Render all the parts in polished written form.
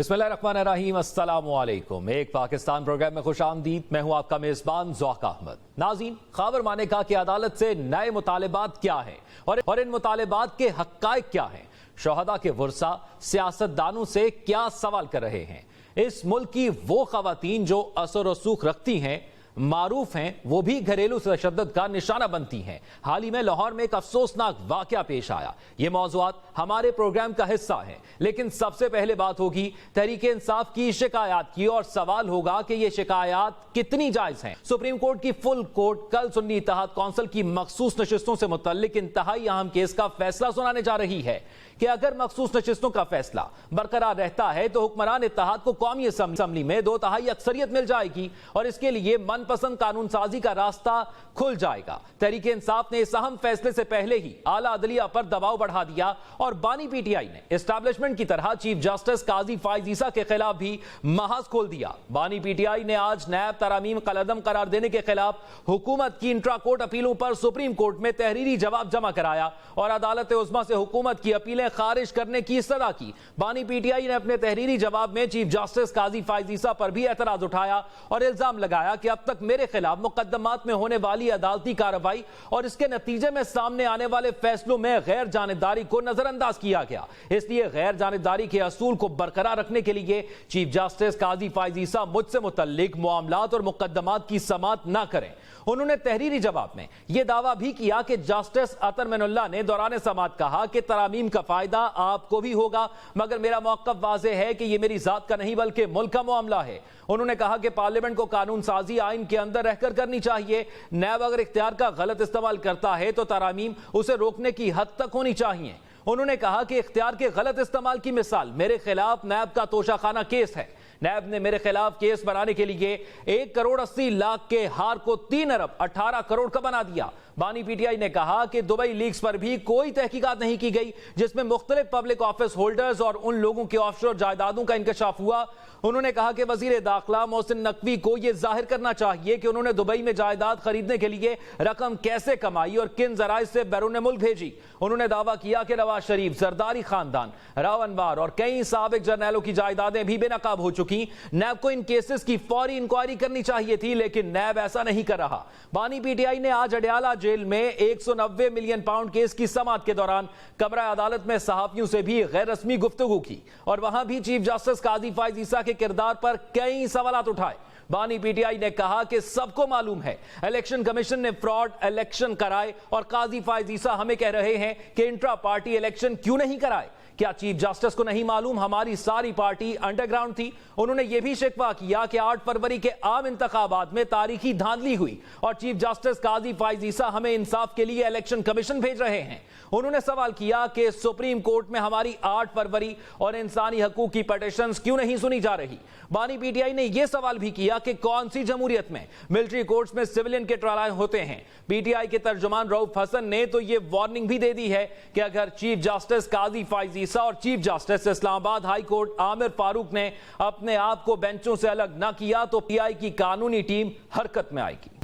बिस्मिल्लाहिर्रहमानिर्रहीम, अस्सलाम वालेकुम। एक पाकिस्तान प्रोग्राम में खुश आमदीद। मैं हूं आपका मेजबान ज़ौक़ अहमद। नाज़रीन, ख़बर माने कहा कि अदालत से नए मुतालिबात क्या हैं और इन मुतालिबात के हक़ाइक़ क्या हैं। शोहदा के वर्सा सियासतदानों से क्या सवाल कर रहे हैं। इस मुल्क की वो ख़वातीन जो असर रसूख रखती हैं, मारूफ हैं, वो भी घरेलू तशद्दुद का निशाना बनती हैं। हाल ही में लाहौर में एक अफसोसनाक वाक़या पेश आया। ये मौज़ूआत हमारे प्रोग्राम का हिस्सा है, लेकिन सबसे पहले बात होगी तहरीक इंसाफ की शिकायत की और सवाल होगा कि ये शिकायत कितनी जायज़ हैं। सुप्रीम कोर्ट की फुल कोर्ट कल सुन्नी इत्तेहाद कौंसिल की मखसूस नशिस्तों से मुतल्लिक इंतहाई अहम केस का फैसला सुनाने जा रही है कि अगर मखसूस नशिस्तों का फैसला बरकरार रहता है तो हुक्मरान इत्तेहाद को कौमी असम्बली में 2/3 अक्सरियत मिल जाएगी और इसके लिए मनपसंद कानून साजी का रास्ता खुल जाएगा। तहरीक इंसाफ ने इस अहम फैसले से पहले ही आला अदलिया पर दबाव बढ़ा दिया और बानी पीटीआई ने एस्टैब्लिशमेंट की तरह चीफ जस्टिस काजी फाइज ईसा के खिलाफ भी महाज खोल दिया। बानी पीटीआई ने आज नैब तरामीम कलअदम करार देने के खिलाफ हुकूमत की इंट्रा कोर्ट अपीलों पर सुप्रीम कोर्ट में तहरीरी जवाब जमा कराया और अदालत उज़्मा से हुकूमत की अपीलें खारिज करने की सलाह की। बानी पीटीआई ने अपने तहरीरी जवाब में चीफ जस्टिस काजी फाइज ईसा पर भी एतराज उठाया और इल्जाम लगाया कि अब तक मेरे खिलाफ मुकदमात में होने वाली अदालती कार्रवाई और इसके नतीजे में सामने आने वाले फैसलों में गैर जानिबदारी को नजरअंदाज किया गया। इसलिए गैर जानिबदारी के असूल को बरकरार रखने के लिए चीफ जस्टिस काजी फाइज ईसा मुझसे मुतल्लिक मामलात और मुकदमात की समाअत न करें। उन्होंने तहरीरी जवाब में यह दावा भी किया कि जस्टिस अतर मिनुल्लाह ने दौरान समाअत कहा कि तरामीम का फायदा आपको भी होगा, मगर मेरा मौक़िफ़ वाज़ेह है कि यह मेरी जात का नहीं बल्कि मुल्क का मामला है। उन्होंने कहा कि पार्लियामेंट को कानून साजी आइन के अंदर रहकर करनी चाहिए। नैब अगर इख्तियार का गलत इस्तेमाल करता है तो तरामीम उसे रोकने की हद तक होनी चाहिए। उन्होंने कहा कि इख्तियार के गलत इस्तेमाल की मिसाल मेरे खिलाफ नैब का तोशाखाना केस है। नैब ने मेरे खिलाफ केस बनाने के लिए 1 करोड़ 80 लाख के हार को 3 अरब 18 करोड़ का बना दिया। बानी पीटीआई ने कहा कि दुबई लीक्स पर भी कोई तहकीकात नहीं की गई जिसमें मुख्तलिफ पब्लिक ऑफिस होल्डर्स और उन लोगों के ऑफशोर जायदादों का इंकशाफ हुआ। उन्होंने कहा कि वजीर दाखिला मोहसिन नकवी को यह जाहिर करना चाहिए कि उन्होंने दुबई में जायदाद खरीदने के लिए रकम कैसे कमाई और किन जराए से बैरून मुल्क भेजी। उन्होंने दावा किया कि नवाज शरीफ, जरदारी खानदान, राव अनवर और कई साबिक जर्नैलों की जायदादें भी बेनकाब हो चुकी। नैब को इन केसेस की फौरी इंक्वायरी करनी चाहिए थी, लेकिन नैब ऐसा नहीं कर रहा। बानी पीटीआई ने आज अडयाला जेल में 190 मिलियन पाउंड केस की समाअत के दौरान कमरा अदालत में सहाफियों से भी गैर रस्मी गुफ्तगू की और वहां भी चीफ जस्टिस काजी फाइज ईसा के किरदार पर कई सवालात उठाए। बानी पीटीआई ने कहा कि सबको मालूम है इलेक्शन कमीशन ने फ्रॉड इलेक्शन कराए और काजी फाइज ईसा हमें कह रहे हैं कि इंट्रा पार्टी इलेक्शन क्यों नहीं कराए। क्या चीफ जस्टिस को नहीं मालूम हमारी सारी पार्टी अंडरग्राउंड थी। उन्होंने यह भी शिकवा किया कि 8 फरवरी के आम इंतखाबात में तारीखी धांधली हुई और चीफ जस्टिस काजी फाइज ईसा हमें इंसाफ के लिए इलेक्शन कमीशन भेज रहे हैं। उन्होंने सवाल किया कि सुप्रीम कोर्ट में हमारी 8 फरवरी और इंसानी हकूक की पिटीशंस क्यों नहीं सुनी जा रही। बानी पीटीआई ने यह सवाल भी किया कि कौन सी जमहूरियत में मिलिट्री कोर्ट्स में सिविलियन के ट्रायल होते हैं। पीटीआई के तर्जुमान रऊफ हसन ने तो यह वार्निंग भी दे दी है कि अगर चीफ जस्टिस काजी फाइज ईसा और chief justice Islamabad high court Aamir Farooq ने अपने आप को बेंचों से अलग न किया तो पीआई की कानूनी टीम हरकत में आएगी।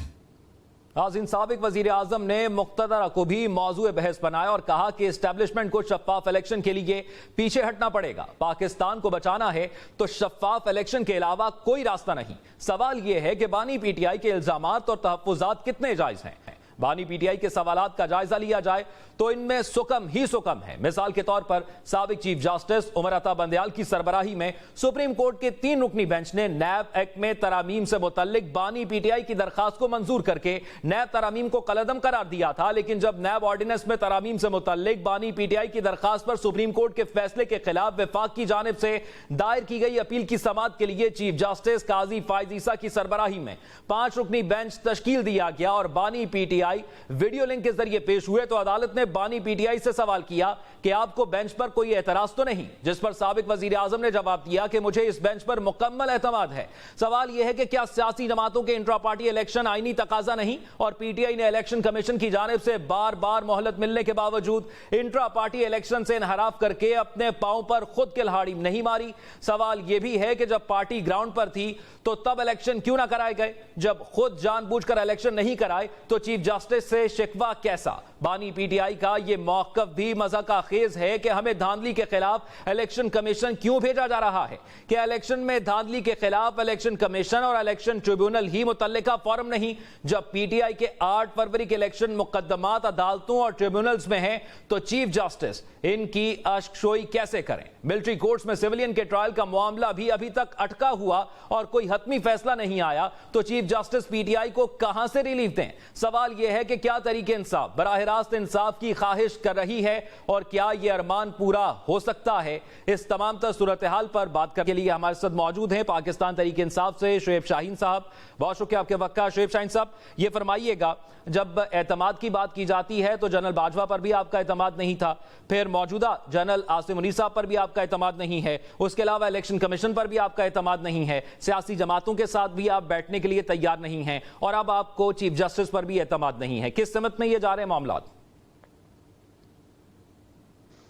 आज इन साबिक वजीर आजम ने मुख्तदरा को भी मौजूए बहस बनाया और कहा कि एस्टैब्लिशमेंट को शफाफ इलेक्शन के लिए पीछे हटना पड़ेगा। पाकिस्तान को बचाना है तो शफाफ इलेक्शन के अलावा कोई रास्ता नहीं। सवाल यह है कि बानी पीटीआई के इल्जामात और तहफ्फुजात कितने जायज हैं। बानी पीटीआई के सवालात का जायजा लिया जाए तो इनमें सुकम ही सुकम है। मिसाल के तौर पर साबिक चीफ जस्टिस उमर अता बंदयाल की सरबराही में सुप्रीम कोर्ट के 3 रुकनी बेंच ने नैब एक्ट में तरामीम से मुतल्लिक बानी पीटीआई की दरखास्त को मंजूर करके नैब तरामीम को कलअदम करार दिया था। लेकिन जब नैब ऑर्डिनेंस में तरामीम से मुतल्लिक बानी पीटीआई की दरखास्त पर सुप्रीम कोर्ट के फैसले के खिलाफ वफाक की जानिब से दायर की गई अपील की समाअत के लिए चीफ जस्टिस काजी फाइज ईसा की सरबराही में 5 रुकनी बेंच तश्कील दिया गया और बानी पीटीआई वीडियो लिंक के जरिए पेश हुए तो अदालत ने बानी पीटीआई से सवाल किया कि आपको बेंच पर कोई एतराज तो नहीं, जिस पर साबिक वजीर आजम ने जवाब दिया कि मुझे इस बेंच पर मुकम्मल एतमाद है। सवाल यह है कि क्या सियासी जमातों के इंट्रा पार्टी इलेक्शन आईनी तकाजा नहीं और पीटीआई ने इलेक्शन कमीशन की जानिब से बार बार मोहलत मिलने के बावजूद इंट्रा पार्टी इलेक्शन से इनहराफ करके अपने पांव पर खुद किलहाड़ी नहीं मारी। सवाल यह भी है कि जब पार्टी ग्राउंड पर थी तो तब इलेक्शन क्यों ना कराए गए। जब खुद जानबूझकर इलेक्शन नहीं कराए तो चीफ जस्टिस से शिकवा कैसा? बानी पीटीआई का ये मौक़िफ़ भी मज़ा का खेज है कि हमें धांधली के खिलाफ इलेक्शन कमीशन क्यों भेजा जा रहा है। कि इलेक्शन में धांधली के खिलाफ इलेक्शन कमीशन और इलेक्शन ट्रिब्यूनल ही मुतल्लिका फोरम नहीं। जब पीटीआई के 8 फरवरी के इलेक्शन मुकदमात अदालतों और ट्रिब्यूनल्स में हैं तो चीफ जस्टिस इनकी अश्कशोई कैसे करें? मिलिट्री कोर्ट्स में सिविलियन के ट्रायल का मामला भी अभी तक अटका हुआ और कोई हतमी फैसला नहीं आया तो चीफ जस्टिस पीटीआई को कहां से रिलीफ दें? सवाल यह है कि क्या तरीके इंसाफ बराह रास्त इंसाफ की ख्वाहिश कर रही है और क्या यह अरमान पूरा हो सकता है? इस तमाम तर सूरत हाल पर बात करने के लिए हमारे साथ मौजूद हैं पाकिस्तान तहरीक इंसाफ से शुएब शाहीन साहब। बहुत शुक्रिया आपके वक्त का। शुएब शाहीन साहब, ये फरमाइएगा, जब एतमाद की बात की जाती है तो जनरल बाजवा पर भी आपका एतमाद नहीं था, फिर मौजूदा जनरल आसिम मुनीर साहब पर भी आपका एतमाद नहीं है, उसके अलावा इलेक्शन कमीशन पर भी आपका एतमाद नहीं है, सियासी जमातों के साथ भी आप बैठने के लिए तैयार नहीं हैं और अब आपको चीफ जस्टिस पर भी एतमाद नहीं है। किस समत में ये जा रहे हैं मामला?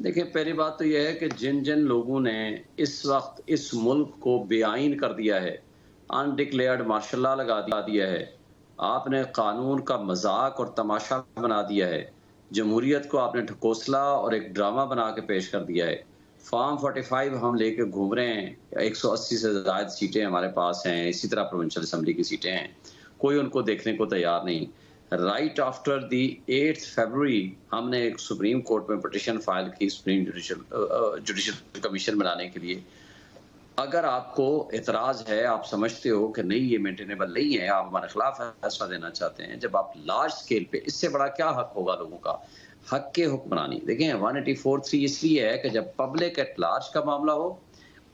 देखिए, पहली बात तो यह है कि जिन जिन लोगों ने इस वक्त इस मुल्क को बेआइन कर दिया है, अनडिक्लेयर्ड मार्शल लॉ लगा दिया है, आपने कानून का मजाक और तमाशा बना दिया है, जमहूरियत को आपने ढकोसला और एक ड्रामा बना के पेश कर दिया है। फॉर्म 45 हम लेके घूम रहे हैं, 180 से ज़्यादा सीटें हमारे पास हैं, इसी तरह प्रोविंशियल असेंबली की सीटें हैं, कोई उनको देखने को तैयार नहीं। राइट आफ्टर दी 8 फरवरी हमने एक सुप्रीम कोर्ट में पिटीशन फाइल की सुप्रीम जुडिशल कमीशन बनाने के लिए। अगर आपको एतराज़ है, आप समझते हो कि नहीं ये मेंटेनेबल नहीं है, आप हमारे खिलाफ फैसला देना चाहते हैं, जब आप लार्ज स्केल पे, इससे बड़ा क्या हक होगा लोगों का? हक के हुक्मरानी। देखें, 184(3) इसलिए है कि जब पब्लिक एट लार्ज का मामला हो,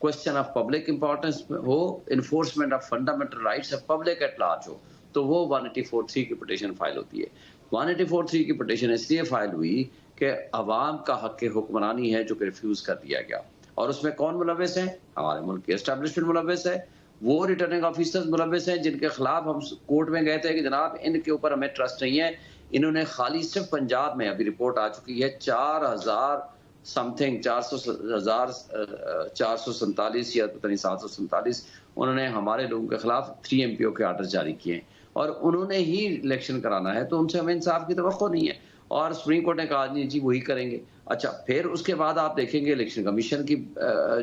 क्वेश्चन ऑफ पब्लिक इंपॉर्टेंस हो, enforcement of fundamental rights of public at large हो, तो वो 184(3) की पिटीशन फाइल होती है। 184(3) की पिटीशन इसलिए फाइल हुई कि अवाम का हक के हुक्मरानी है जो कि रिफ्यूज कर दिया गया। और उसमें कौन मुलव्वस है? हमारे मुल्क की एस्टेब्लिशमेंट मुलव्वस है, वो रिटर्निंग ऑफिसर्स मुलव्वस हैं जिनके खिलाफ हम कोर्ट में गए थे कि जनाब इनके ऊपर हमें ट्रस्ट नहीं है। इन्होंने खाली सिर्फ पंजाब में, अभी रिपोर्ट आ चुकी है, 4,000 समथिंग 447 या पता नहीं 747 उन्होंने हमारे लोगों के खिलाफ 3 MPO के आर्डर जारी किए और उन्होंने ही इलेक्शन कराना है, तो उनसे हमें इंसाफ की तवक्को नहीं है। और सुप्रीम कोर्ट ने कहा नहीं जी वही करेंगे। अच्छा, फिर उसके बाद आप देखेंगे इलेक्शन कमीशन की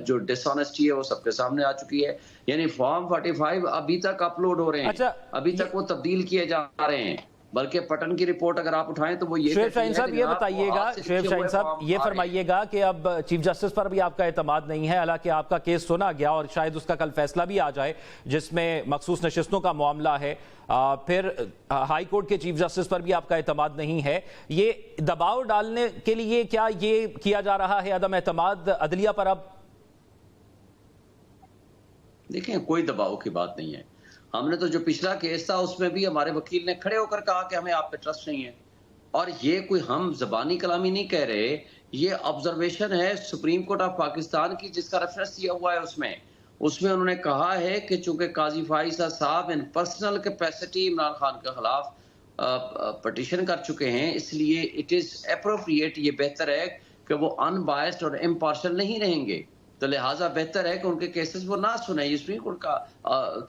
जो डिसऑनेस्टी है वो सबके सामने आ चुकी है। यानी फॉर्म 45 अभी तक अपलोड हो रहे हैं। अच्छा, अभी तक वो तब्दील किए जा रहे हैं, बल्कि पटन की रिपोर्ट अगर आप उठाएं तो वो ये शुएब शाहीन साहब ये बताइएगा, शुएब शाहीन साहब ये फरमाइएगा कि अब चीफ जस्टिस पर भी आपका एतमाद नहीं है, हालांकि आपका केस सुना गया और शायद उसका कल फैसला भी आ जाए जिसमें मखसूस नशिस्तों का मामला है, फिर हाई कोर्ट के चीफ जस्टिस पर भी आपका एतमाद नहीं है। ये दबाव डालने के लिए क्या ये किया जा रहा है अदम एतमाद अदलिया पर? अब देखें, कोई दबाव की बात नहीं है। हमने तो जो पिछला केस था उसमें भी हमारे वकील ने खड़े होकर कहा कि हमें आप पे ट्रस्ट नहीं है, और ये कोई हम जबानी कलामी नहीं कह रहे, ये ऑब्जर्वेशन है सुप्रीम कोर्ट ऑफ पाकिस्तान की जिसका रेफरेंस दिया हुआ है। उसमें उन्होंने कहा है कि चूंकि काजी फाइजा साहब इन पर्सनल कैपेसिटी इमरान खान के खिलाफ पटिशन कर चुके हैं, इसलिए इट इज एप्रोप्रिएट, ये बेहतर है कि वो अनबायस्ड और इम्पार्शियल नहीं रहेंगे, तो लिहाजा बेहतर है कि उनके केसेस वो ना सुने। ये सुप्रीम कोर्ट का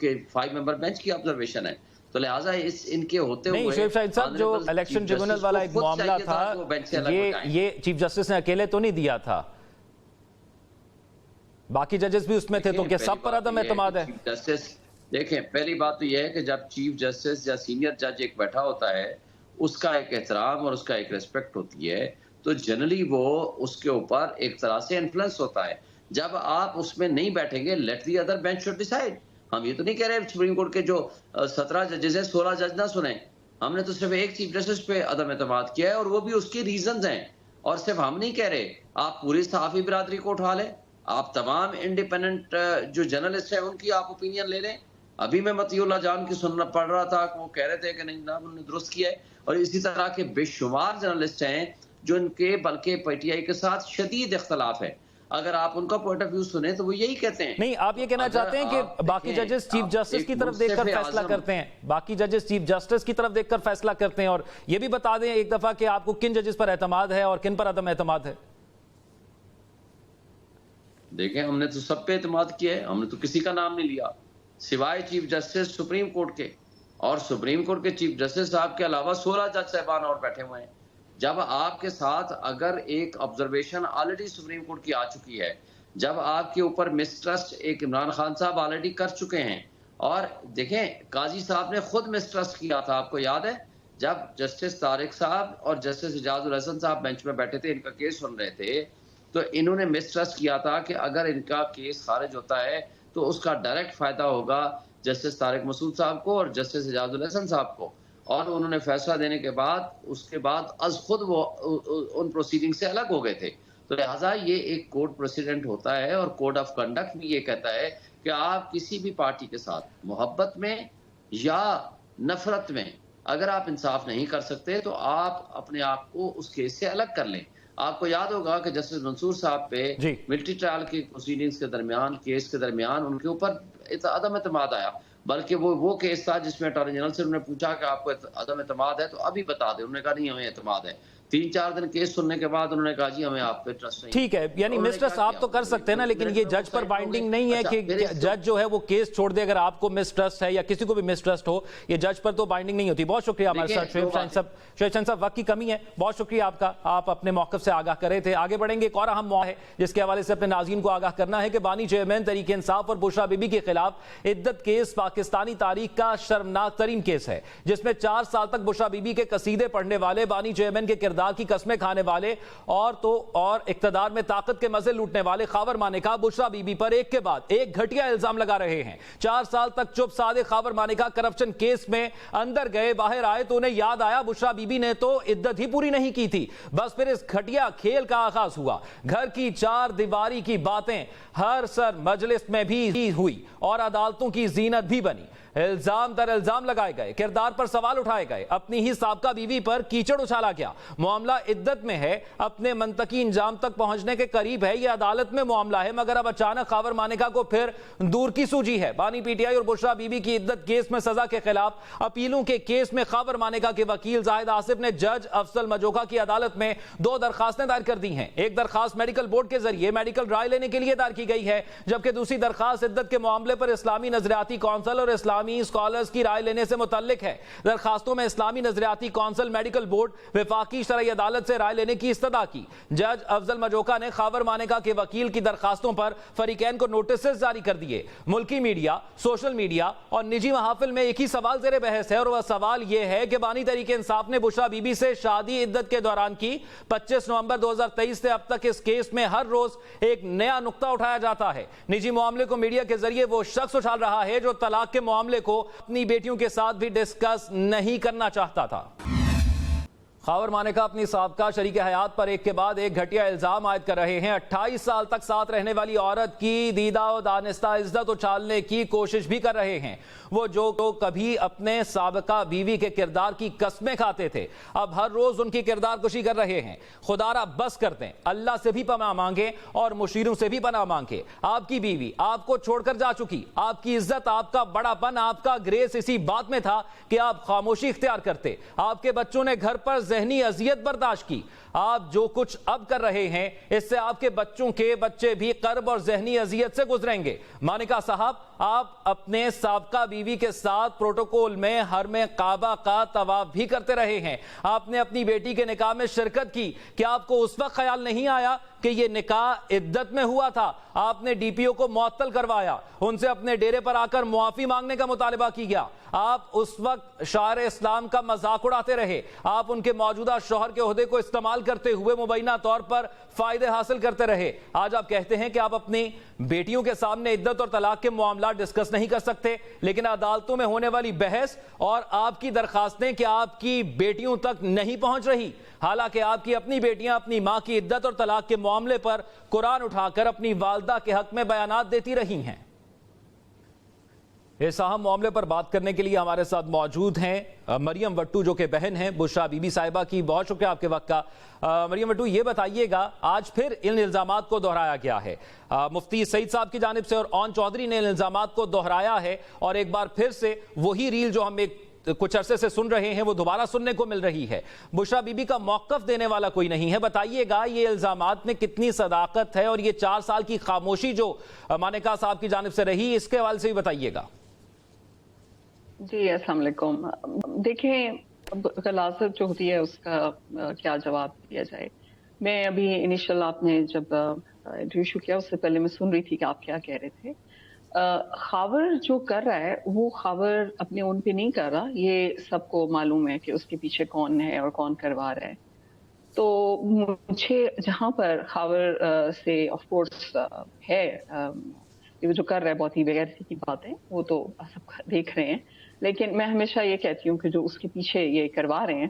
के 5 मेंबर बेंच की ऑब्जर्वेशन है, तो लिहाजा इस इनके होते हुए शुएब शाहीन साहब जो इलेक्शन ट्रिब्यूनल वाला एक मामला था ये चीफ जस्टिस ने अकेले तो नहीं दिया था, बाकी जजेस भी उसमें थे, तो क्या सब पर अदम एतमाद है? जस्टिस देखें, पहली बात तो यह है कि जब चीफ जस्टिस या सीनियर जज एक बैठा होता है उसका एक एहतराम और उसका एक रिस्पेक्ट होती है, तो जनरली वो उसके ऊपर एक तरह से इन्फ्लुएंस होता है। जब आप उसमें नहीं बैठेंगे, let the other bench should decide. हम ये तो नहीं कह रहे सुप्रीम कोर्ट के जो 17 जजेस हैं 16 जज ना सुने, हमने तो सिर्फ एक चीफ जस्टिस पे अदम एतमाद किया है और वो भी उसके रीजंस हैं। और सिर्फ हम नहीं कह रहे, आप पूरी सहाफी बिरादरी को उठा लें, आप तमाम इंडिपेंडेंट जो जर्नलिस्ट हैं उनकी आप ओपिनियन ले लें। अभी मैं मतीउल्लाह जान की सुनना पढ़ रहा था कि वो कह रहे थे कि नहीं ना उन्होंने दुरुस्त किया है, और इसी तरह के बेशुमार जर्नलिस्ट हैं जो इनके बल्कि पीटीआई के साथ शदीद इख्तलाफ है। अगर आप उनका पॉइंट ऑफ व्यू सुने तो वो यही कहते हैं। नहीं, आप ये कहना चाहते हैं कि बाकी जजेस चीफ जस्टिस की तरफ देखकर फैसला करते हैं, बाकी जजेस चीफ जस्टिस की तरफ देखकर फैसला करते हैं। और ये भी बता दें एक दफा कि आपको किन जजेस पर एतमाद है और किन पर अदम एतमाद है? देखें, हमने तो सब पे एतमाद किया है, हमने तो किसी का नाम नहीं लिया सिवाय चीफ जस्टिस सुप्रीम कोर्ट के اور سپریم کورٹ کے چیف جسٹس صاحب کے علاوہ 16 جج صاحبان اور بیٹھے ہوئے ہیں. جب آپ کے ساتھ اگر ایک آبزرویشن آلریڈی سپریم کورٹ کی آ چکی ہے، جب آپ کے اوپر مسٹرسٹ ایک عمران خان صاحب آلریڈی کر چکے ہیں، اور دیکھیں قاضی صاحب نے خود مسٹرسٹ کیا تھا، آپ کو یاد ہے جب جسٹس طارق صاحب اور جسٹس اعجاز الحسن صاحب بینچ میں بیٹھے تھے، ان کا کیس سن رہے تھے، تو انہوں نے مسٹرسٹ کیا تھا کہ اگر ان کا کیس خارج ہوتا ہے تو اس کا ڈائریکٹ فائدہ ہوگا جسٹس طارق مسعود صاحب کو اور جسٹس اعجاز الحسن صاحب کو. اور انہوں نے فیصلہ دینے کے بعد اس کے بعد از خود وہ ان پروسیڈنگ سے الگ ہو گئے تھے. تو لہٰذا یہ ایک کوڈ پریسیڈنٹ ہوتا ہے، اور کوڈ آف کنڈکٹ بھی یہ کہتا ہے کہ آپ کسی بھی پارٹی کے ساتھ محبت میں یا نفرت میں اگر آپ انصاف نہیں کر سکتے تو آپ اپنے آپ کو اس کیس سے الگ کر لیں. آپ کو یاد ہوگا کہ جسٹس منصور صاحب پہ ملٹری ٹرائل کی پروسیڈنگز کے درمیان، کیس کے درمیان ان کے اوپر عدم اعتماد آیا، بلکہ وہ کیس تھا جس میں اٹارنی جنرل سے انہوں نے پوچھا کہ آپ کو عدم اعتماد ہے تو ابھی بتا دیں. انہوں نے کہا نہیں ہمیں اعتماد ہے. 3-4 دن کیس سننے کے بعد انہوں نے کہا جی ہمیں آپ پہ ٹرسٹ نہیں. ٹھیک ہے، یعنی مسٹرسٹ آپ تو کر سکتے ہیں نا، لیکن یہ جج پر بائنڈنگ نہیں ہے کہ جج جو ہے وہ کیس چھوڑ دے اگر آپ کو مسٹرسٹ ہے یا کسی کو بھی مسٹرسٹ ہو، یہ جج پر تو بائنڈنگ نہیں ہوتی. بہت شکریہ ہمارے ساتھ شعیب شاہین صاحب، وقت کی کمی ہے، بہت شکریہ آپ کا، آپ اپنے موقف سے آگاہ کر رہے تھے. آگے بڑھیں گے. ایک اور اہم موضوع ہے جس کے حوالے سے اپنے ناظرین کو آگاہ کرنا ہے کہ بانی چیئرمین تحریک انصاف اور بشرا بی بی کے خلاف عدت کیس پاکستانی تاریخ کا شرمناک ترین کیس ہے، جس میں 4 سال تک بشرا بی بی کے قصیدے پڑھنے والے، بانی چیئرمین کے کردار کی قسمیں کھانے والے اور اقتدار میں طاقت کے مزے لوٹنے والے خاور مانیکا بشرا بی بی پر ایک کے بعد ایک گھٹیا الزام لگا رہے ہیں. 4 سال تک چپ سادے خاور مانیکا کرپشن کیس میں اندر گئے، باہر آئے تو انہیں یاد آیا بشرا بی بی نے تو عدت ہی پوری نہیں کی تھی. بس پھر اس گھٹیا کھیل کا آغاز ہوا. گھر کی 4 دیواری کی باتیں ہر سر مجلس میں بھی ہوئی اور عدالتوں کی زینت بھی بنی. الزام در الزام لگائے گئے، کردار پر سوال اٹھائے گئے، اپنی ہی سابقہ بیوی پر کیچڑ اچھالا گیا. معاملہ عدت میں ہے، اپنے منطقی انجام تک پہنچنے کے قریب ہے. یہ عدالت میں معاملہ ہے، مگر اب اچانک خاور مانیکا کو پھر دور کی سوجی ہے. بانی پی ٹی آئی اور بشرا بی بی کی عدت کیس میں سزا کے خلاف اپیلوں کے کیس میں خاور مانیکا کے وکیل زاہد آصف نے جج افضل مجوکا کی عدالت میں 2 درخواستیں دائر کر دی ہیں. ایک درخواست میڈیکل بورڈ کے ذریعے میڈیکل رائے لینے کے لیے دائر کی گئی ہے، جبکہ دوسری درخواست عدت کے معاملے پر اسلامی نظریاتی کونسل اور اسلامی اسکالرز کی رائے لینے سے متعلق ہے. درخواستوں میں اسلامی نظریاتی کونسل، میڈیکل بورڈ، وفاقی شرعی عدالت سے رائے لینے کی استدعا کی. جج افضل مجوکا نے خاور مانیکا کے وکیل کی درخواستوں پر فریقین کو نوٹسز جاری کر دیے. ملکی میڈیا، سوشل میڈیا اور نجی محافل میں ایک ہی سوال زیر بحث ہے، اور وہ سوال یہ ہے کہ بانی تحریک انصاف نے بشرا بی بی سے شادی عدت کے دوران کی. 25 نومبر 2023 سے اب تک اس کیس میں ہر روز ایک نیا نقطہ اٹھایا جاتا ہے. نجی معاملے کو میڈیا کے ذریعے وہ شخص اچھال رہا ہے جو طلاق کے معاملے کو اپنی بیٹیوں کے ساتھ بھی ڈسکس نہیں کرنا چاہتا تھا. خاور مانیکا اپنی سابقہ شریک حیات پر ایک کے بعد ایک گھٹیا الزام عائد کر رہے ہیں. 28 سال تک ساتھ رہنے والی عورت کی دیدہ و دانستہ عزت اچھالنے کی کوشش بھی کر رہے ہیں. وہ جو کبھی اپنے سابقہ بیوی کے کردار کی قسمیں کھاتے تھے، اب ہر روز ان کی کردار کشی کر رہے ہیں. خدا را بس کر دیں، اللہ سے بھی پناہ مانگیں اور مشیروں سے بھی پناہ مانگیں. آپ کی بیوی آپ کو چھوڑ کر جا چکی. آپ کی عزت، آپ کا بڑا پن، آپ کا گریس اسی بات میں تھا کہ آپ خاموشی اختیار کرتے. آپ کے بچوں نے گھر پر ذہنی اذیت برداشت کی. آپ جو کچھ اب کر رہے ہیں اس سے آپ کے بچوں کے بچے بھی کرب اور ذہنی اذیت سے گزریں گے. مانیکا صاحب، آپ اپنے سابقہ بیوی کے ساتھ پروٹوکول میں حرم کعبہ کا طواف بھی کرتے رہے ہیں. آپ نے اپنی بیٹی کے نکاح میں شرکت کی. کیا آپ کو اس وقت خیال نہیں آیا کہ یہ نکاح عدت میں ہوا تھا؟ آپ نے ڈی پی او کو معطل کروایا، ان سے اپنے ڈیرے پر آ کر معافی مانگنے کا مطالبہ کیا. آپ اس وقت شاعر اسلام کا مذاق اڑاتے رہے. آپ ان کے موجودہ شوہر کے عہدے کو استعمال کرتے ہوئے مبینہ طور پر فائدے حاصل کرتے رہے. آج آپ کہتے ہیں کہ آپ اپنی بیٹیوں کے سامنے عدت اور طلاق کے معاملات ڈسکس نہیں کر سکتے، لیکن عدالتوں میں ہونے والی بحث اور آپ کی درخواستیں کہ آپ کی بیٹیوں تک نہیں پہنچ رہی، حالانکہ آپ کی اپنی بیٹیاں اپنی ماں کی عدت اور طلاق کے معاملے پر قرآن اٹھا کر اپنی والدہ کے حق میں بیانات دیتی رہی ہیں. اس اہم معاملے پر بات کرنے کے لیے ہمارے ساتھ موجود ہیں مریم وٹو، جو کہ بہن ہیں بشرا بی بی صاحبہ کی. بہت شکریہ آپ کے وقت کا. مریم وٹو، یہ بتائیے گا، آج پھر ان الزامات کو دہرایا گیا ہے. مفتی سعید صاحب کی جانب سے اور اون چودھری نے ان الزامات کو دہرایا ہے، اور ایک بار پھر سے وہی ریل جو ہم کچھ عرصے سے سن رہے ہیں وہ دوبارہ سننے کو مل رہی ہے. بشرا بی بی کا موقف دینے والا کوئی نہیں ہے. بتائیے گا یہ الزامات میں کتنی صداقت ہے، اور یہ 4 سال کی خاموشی جو مانیکا صاحب کی جانب سے رہی، اس کے حوالے سے بھی بتائیے گا. जी अस्सलाम वालेकुम। देखें, अब गलाज़त जो होती है उसका क्या जवाब दिया जाए। मैं अभी इनिशियल आपने जब इंटरव्यू शुरू किया उससे पहले मैं सुन रही थी कि आप क्या कह रहे थे। ख़ावर जो कर रहा है वो ख़ावर अपने ओन पे नहीं कर रहा, ये सबको मालूम है कि उसके पीछे कौन है और कौन करवा रहा है। तो मुझे जहाँ पर ख़ावर से ऑफ कोर्स है ये जो कर रहा है बहुत ही बेगैरती की बात है, वो तो सब देख रहे हैं। लेकिन मैं हमेशा ये कहती हूँ कि जो उसके पीछे ये करवा रहे हैं,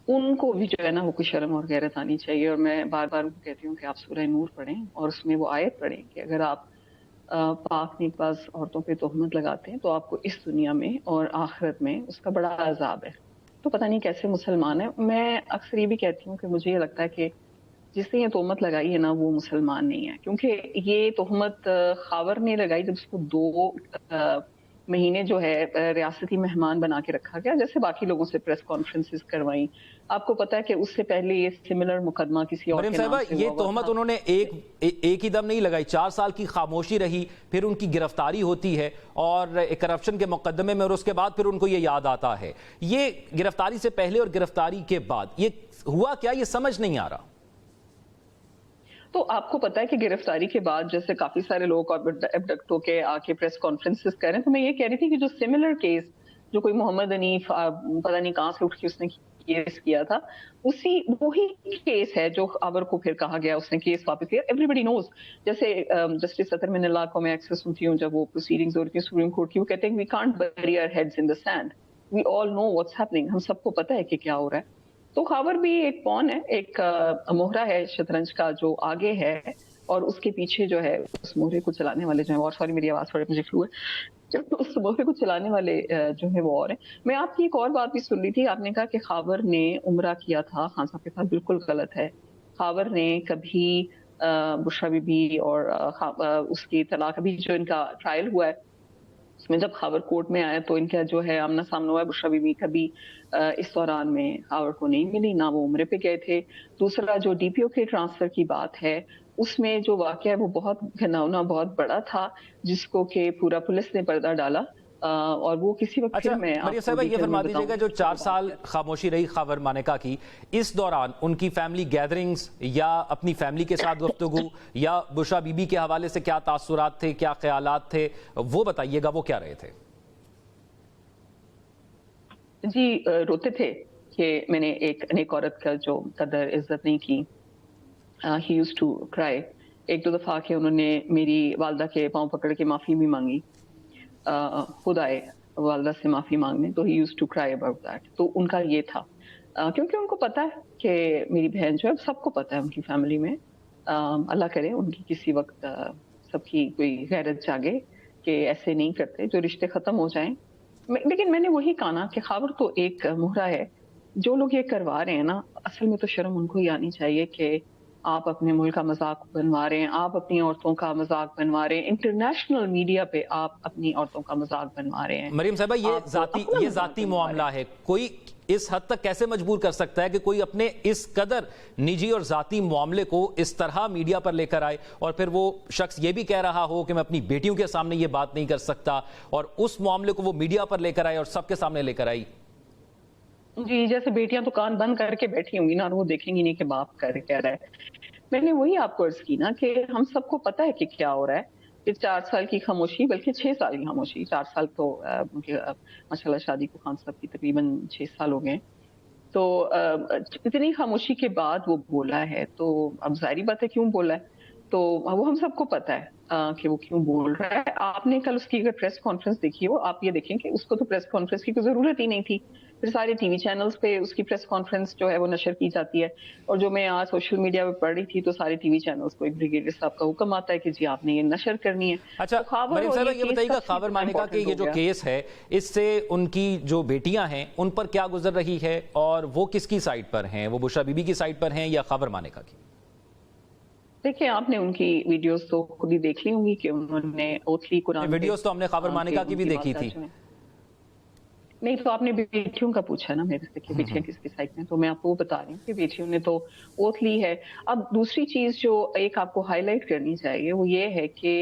उनको भी जो है ना वो कोई शर्म और गैरत आनी चाहिए। और मैं बार-बार उनको कहती हूँ कि आप सूरह नूर पढ़ें और उसमें वो आयत पढ़ें कि अगर आप पाक नेकबाज़ औरतों पे तोहमत लगाते हैं तो आपको इस दुनिया में और आखिरत में उसका बड़ा अज़ाब है। तो पता नहीं कैसे मुसलमान है। मैं अक्सर ये भी कहती हूँ कि मुझे ये लगता है कि जिसने ये तोहमत लगाई है ना वो मुसलमान नहीं है, क्योंकि ये तोहमत ख़ावर ने लगाई जब उसको 2 महीने जो है रियासती मेहमान बना के रखा गया, जैसे बाकी लोगों से प्रेस कॉन्फ्रेंसेस करवाई। आपको पता है कि उससे पहले ये सिमिलर मुकदमा किसी और मरियम के साहिबा, नाम से ये हुआ हुआ तोहमत था। उन्होंने एक ही दम नहीं लगाई, 4 साल की खामोशी रही, फिर उनकी गिरफ्तारी होती है और एक करप्शन के मुकदमे में, और उसके बाद फिर उनको ये याद आता है। ये गिरफ्तारी से पहले और गिरफ्तारी के बाद ये हुआ क्या, ये समझ नहीं आ रहा। तो आपको पता है कि गिरफ्तारी के बाद जैसे काफी सारे लोग एबडक्ट होके आके प्रेस कॉन्फ्रेंसेस कर रहे हैं, तो मैं ये कह रही थी कि जो सिमिलर केस जो कोई मोहम्मद हनीफ पता नहीं कहां से उठ के उसने केस किया था, उसी वही केस है जो ख़ावर को फिर कहा गया उसने केस वापस लिया। एवरीबडी नोज, जैसे जस्टिस अतर मिनल्लाह को मैं अक्सर सुनती हूँ जब वो प्रोसीडिंग्स हो रही थी सुप्रीम कोर्ट की, वो कहते हैं we can't bury our heads in the sand, we all know what's happening. हम सबको पता है कि क्या हो रहा है। तो ख़ावर भी एक पॉन है, एक मोहरा है शतरंज का जो आगे है, और उसके पीछे जो है उस मोहरे को चलाने वाले जो है, और सॉरी मेरी आवाज थोड़ी मुझे फ्लू है, जब उस मोहरे को चलाने वाले जो है वो और है। मैं आपकी एक और बात भी सुन रही थी, आपने कहा कि ख़ावर ने उम्रा किया था खान साहब के साथ, बिल्कुल गलत है। ख़ावर ने कभी बुशरा बीबी और उसकी तलाक, अभी जो इनका ट्रायल हुआ है उसमें जब ख़ावर कोर्ट में आया तो इनका जो है आमना सामना हुआ है। बुशरा बीबी कभी इस दौरान में ख़ावर को नहीं मिली, ना वो उम्रे पे गए थे। दूसरा जो डीपीओ के ट्रांसफर की बात है, उसमें जो वाक़या है वो बहुत घिनौना, बहुत बड़ा था, जिसको कि पूरा पुलिस ने पर्दा डाला। और वो किसी वक्त अच्छा फिर मैं मरियम साहिबा, ये फरमा दीजिएगा, जो 4 साल है। खामोशी रही ख़ावर मानेका की, इस दौरान उनकी फैमिली गैदरिंग्स या अपनी फैमिली के साथ गुफ्तगू या बुशरा बीबी के हवाले से क्या तासुरात थे, क्या ख्यालात थे, वो बताइएगा, वो क्या रहे थे? जी रोते थे कि मैंने एक अनेक औरत का जो कदर इज्जत नहीं की। He used to cry. एक दो दफा के उन्होंने मेरी वालदा के पांव पकड़ के माफी भी मांगी, खुद आए वालदा से माफी मांगने, तो he used to cry about that. तो उनका ये था, क्योंकि उनको पता है कि मेरी बहन जो है, सबको पता है उनकी फैमिली में, अल्लाह करे उनकी किसी वक्त सबकी कोई गैरत जागे कि ऐसे नहीं करते, जो रिश्ते खत्म हो जाएं। लेकिन मैंने वही कहा ना कि ख़ावर तो एक मोहरा है। जो लोग ये करवा रहे हैं ना, असल में तो शर्म उनको ही आनी चाहिए कि आप अपने मुल्क का मजाक बनवा रहे हैं, आप अपनी औरतों का मजाक बनवा रहे हैं, इंटरनेशनल मीडिया पे आप अपनी औरतों का मजाक बनवा रहे हैं। मरियम साहिबा, ये आप अपना मजाक जाती बनवा रहे मामला है। कोई इस हद तक कैसे मजबूर कर सकता है कि कोई अपने इस कदर निजी और जाती मामले को इस तरह मीडिया पर लेकर आए, और फिर वो शख्स ये भी कह रहा हो कि मैं अपनी बेटियों के सामने ये बात नहीं कर सकता, और उस मामले को वो मीडिया पर लेकर आए और सबके सामने लेकर आई। जी, जैसे बेटियां तो कान बंद करके बैठी होंगी ना, और वो देखेंगी नहीं कि बाप कह रहा है। मैंने वही आपको अर्ज की ना कि हम सबको पता है कि क्या हो रहा है। कि 4 साल की खामोशी, बल्कि 6 साल की खामोशी, 4 साल तो उनके माशाल्लाह शादी को खान साहब की तकरीबन 6 साल हो गए। तो इतनी खामोशी के बाद वो बोला है, तो अब जाहिर बात है क्यों बोला है, तो वो हम सबको पता है कि वो क्यों बोल रहा है। आपने कल उसकी अगर प्रेस कॉन्फ्रेंस देखी हो, आप ये देखें कि उसको तो प्रेस कॉन्फ्रेंस की कोई जरूरत ही नहीं थी। फिर सारे टीवी चैनल्स पे उसकी प्रेस कॉन्फ्रेंस जो है वो नशर की जाती है, और जो मैं आज सोशल मीडिया पे पढ़ रही थी तो सारे टीवी चैनल्स को एक ब्रिगेडियर साहब का हुक्म आता है कि जी आपने ये नशर करनी है। अच्छा तो ख़ावर मरियम और साहिबा, ये केस बताइएगा, सबसे ख़ावर मानेका के important ये हो जो गया। केस है, इससे उनकी जो बेटियां हैं उन पर क्या गुजर रही है, और वो किसकी साइड पर हैं? वो बुशरा बीबी की साइड पर हैं या ख़ावर मानेका की? देखिए, आपने उनकी वीडियोस तो खुद ही देख ली होंगी कि उन्होंने ओथली कुरान वीडियोस तो हमने ख़ावर मानेका की भी देखी थी। नहीं, तो आपने बेटियों का पूछा ना मेरे से कि बेटियां किसके साइड में, तो मैं आपको वो बता रही हूँ कि बेटियों ने तो ओथ ली है। अब दूसरी चीज जो एक आपको हाईलाइट करनी चाहिए वो ये है कि